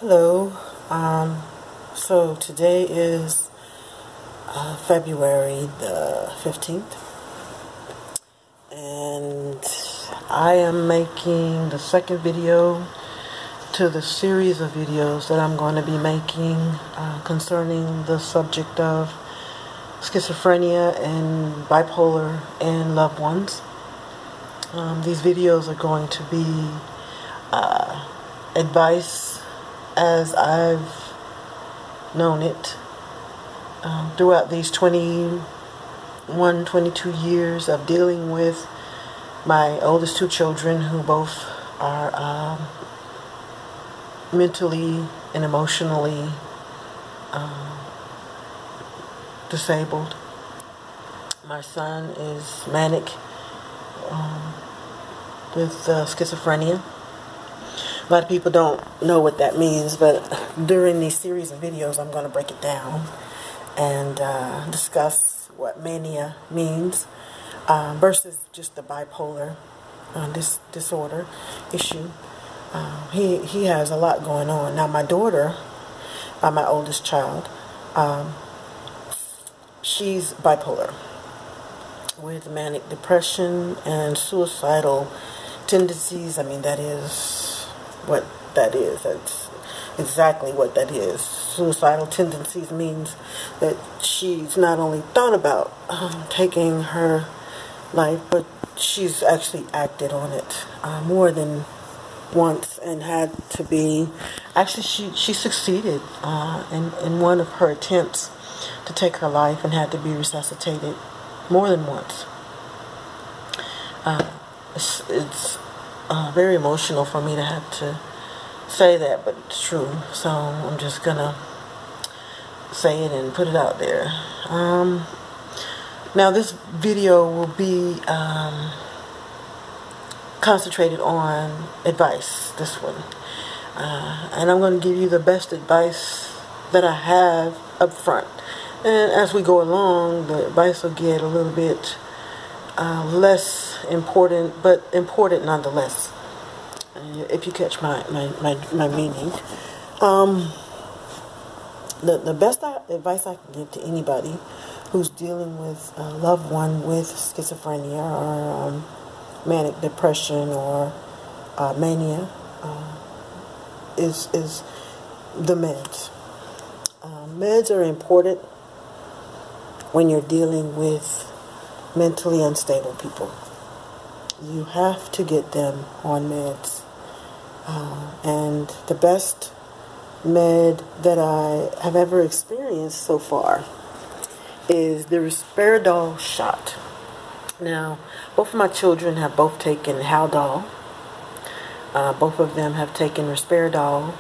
Hello. So today is February the 15th, and I am making the second video to the series of videos that I'm going to be making concerning the subject of schizophrenia and bipolar and loved ones. These videos are going to be advice as I've known it throughout these 22 years of dealing with my oldest two children, who both are mentally and emotionally disabled. My son is manic with schizophrenia. A lot of people don't know what that means, but during these series of videos I'm going to break it down and discuss what mania means versus just the bipolar disorder issue. He has a lot going on. Now my daughter, my oldest child, she's bipolar with manic depression and suicidal tendencies. I mean, that is what that is. That's exactly what that is. Suicidal tendencies means that she's not only thought about taking her life, but she's actually acted on it more than once, and had to be, actually she succeeded in one of her attempts to take her life and had to be resuscitated more than once. It's very emotional for me to have to say that, but it's true. So I'm just gonna say it and put it out there. Now this video will be concentrated on advice, this one. And I'm going to give you the best advice that I have up front. And as we go along, the advice will get a little bit less important, but important nonetheless, if you catch my meaning. The best advice I can give to anybody who's dealing with a loved one with schizophrenia or manic depression or mania is the meds. Meds are important when you're dealing with mentally unstable people. You have to get them on meds. And the best med that I have ever experienced so far is the risperidone shot. Now, both of my children have both taken Haldol. Both of them have taken risperidone,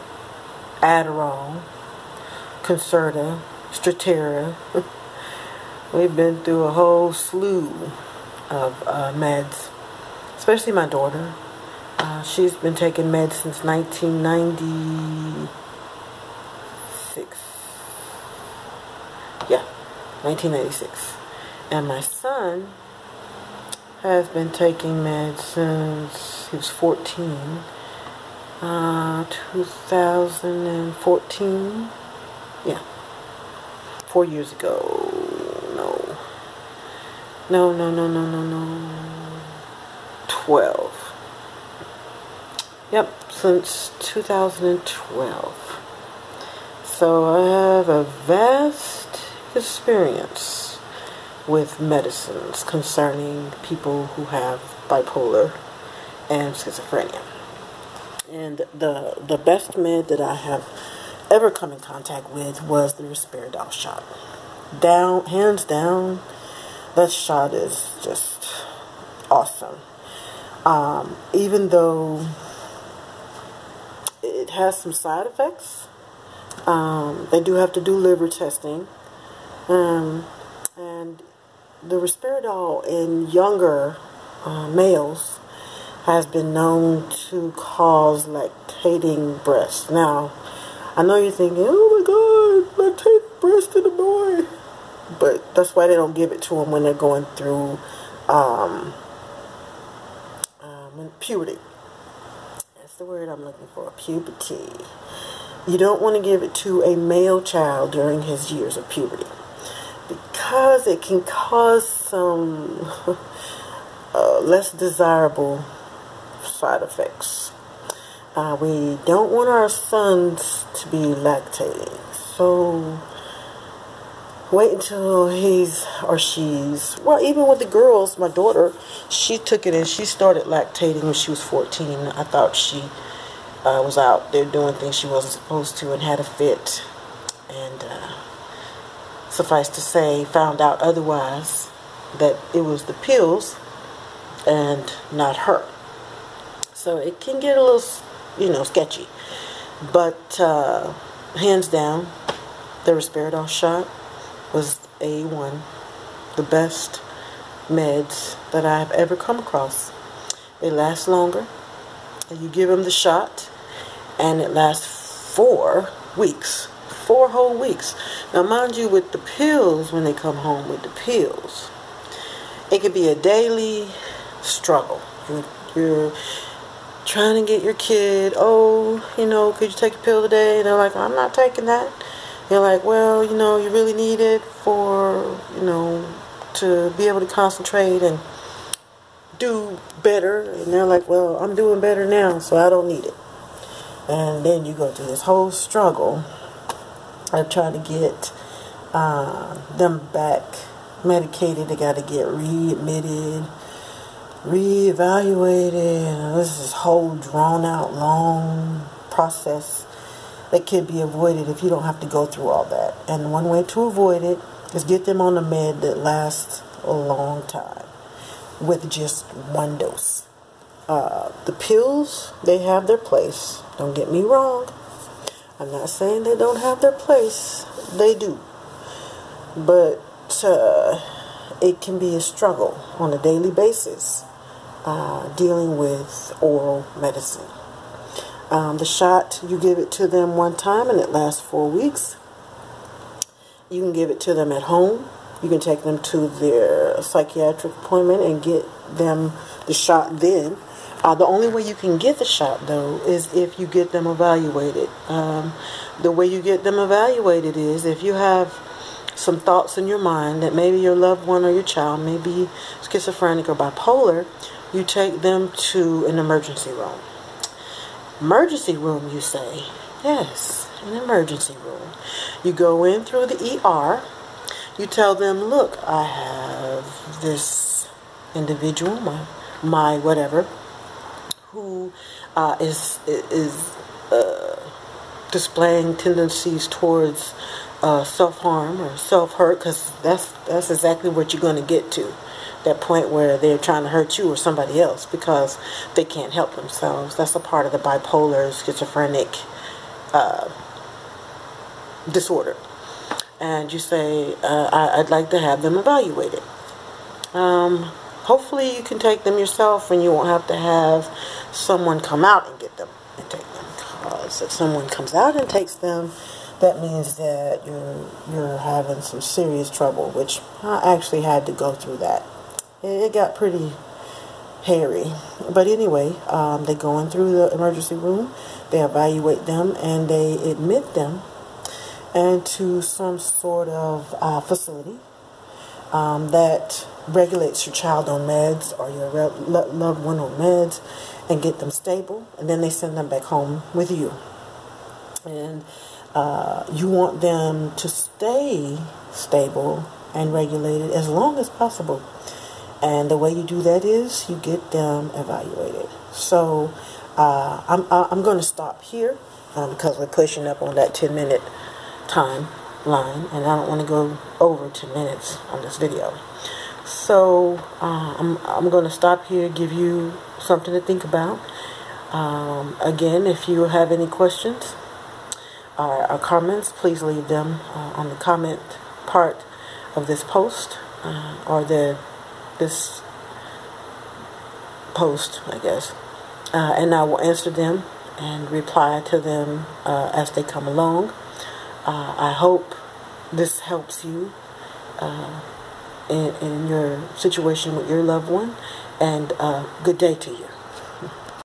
Adderall, Concerta, Strattera. We've been through a whole slew of meds, especially my daughter. She's been taking meds since 1996. Yeah, 1996. And my son has been taking meds since he was 14. 2014. Yeah. 4 years ago. No. 12. Yep, since 2012. So I have a vast experience with medicines concerning people who have bipolar and schizophrenia. And the best med that I have ever come in contact with was the risperidone shot. Hands down, that shot is just awesome. Even though it has some side effects, they do have to do liver testing, and the risperidone in younger males has been known to cause lactating breasts. Now, I know you're thinking, oh my God, lactating breast in a boy. But that's why they don't give it to them when they're going through puberty. That's the word I'm looking for, puberty. You don't want to give it to a male child during his years of puberty, because it can cause some less desirable side effects. We don't want our sons to be lactating, so wait until he's or she's, well, even with the girls, my daughter, she took it and she started lactating when she was 14. I thought she was out there doing things she wasn't supposed to and had a fit, and suffice to say, found out otherwise, that it was the pills and not her. So it can get a little, sketchy. But hands down, the Risperidone shot was A1, the best meds that I have ever come across. They last longer. You give them the shot, and it lasts 4 weeks. 4 whole weeks. Now, mind you, with the pills, when they come home with the pills, it could be a daily struggle. You're trying to get your kid, could you take a pill today? And they're like, I'm not taking that. You're like, well, you really need it for, to be able to concentrate and do better. And they're like, well, I'm doing better now, so I don't need it. And then you go through this whole struggle of trying to get them back medicated. They got to get readmitted, reevaluated. This is this whole drawn out long process that can be avoided if you don't have to go through all that. And one way to avoid it is get them on a med that lasts a long time with just 1 dose. The pills, they have their place. Don't get me wrong. I'm not saying they don't have their place. They do. But it can be a struggle on a daily basis dealing with oral medicine. The shot, you give it to them one time and it lasts 4 weeks. You can give it to them at home. You can take them to their psychiatric appointment and get them the shot then. The only way you can get the shot, though, is if you get them evaluated. The way you get them evaluated is if you have some thoughts in your mind that maybe your loved one or your child may be schizophrenic or bipolar, you take them to an emergency room. Emergency room, you say? Yes, an emergency room. You go in through the ER. You tell them, look, I have this individual, my whatever, who is displaying tendencies towards self-harm or self-hurt, because that's exactly what you're going to get to, that point where they're trying to hurt you or somebody else because they can't help themselves. That's a part of the bipolar schizophrenic disorder. And you say, I'd like to have them evaluated. Hopefully you can take them yourself and you won't have to have someone come out and get them and take them. Because if someone comes out and takes them, that means that you're having some serious trouble, which I actually had to go through that. It got pretty hairy. But anyway, they go in through the emergency room, they evaluate them, and they admit them into some sort of facility that regulates your child on meds or your loved one on meds and get them stable, and then they send them back home with you. And you want them to stay stable and regulated as long as possible. And the way you do that is you get them evaluated. So I'm going to stop here because we're pushing up on that 10-minute timeline, and I don't want to go over 10 minutes on this video. So I'm going to stop here, give you something to think about. Again, if you have any questions or comments, please leave them on the comment part of this post or this post, I guess, and I will answer them and reply to them as they come along. I hope this helps you in your situation with your loved one, and good day to you.